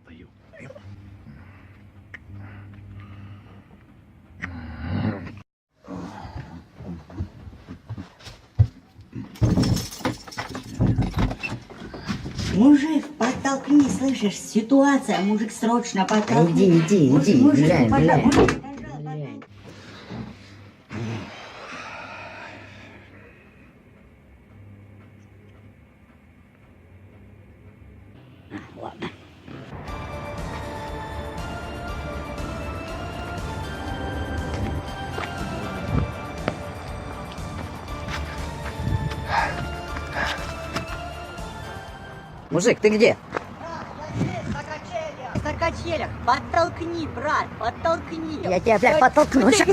Пою. Мужик, подтолкни, слышишь, ситуация, мужик, срочно подтолкни. Иди, Мужик, глянь, пожалуйста, глянь. мужик, Глянь. ладно. Мужик, ты где? На качелях, подтолкни, брат, подтолкни. Я тебя опять подтолкну. Ща.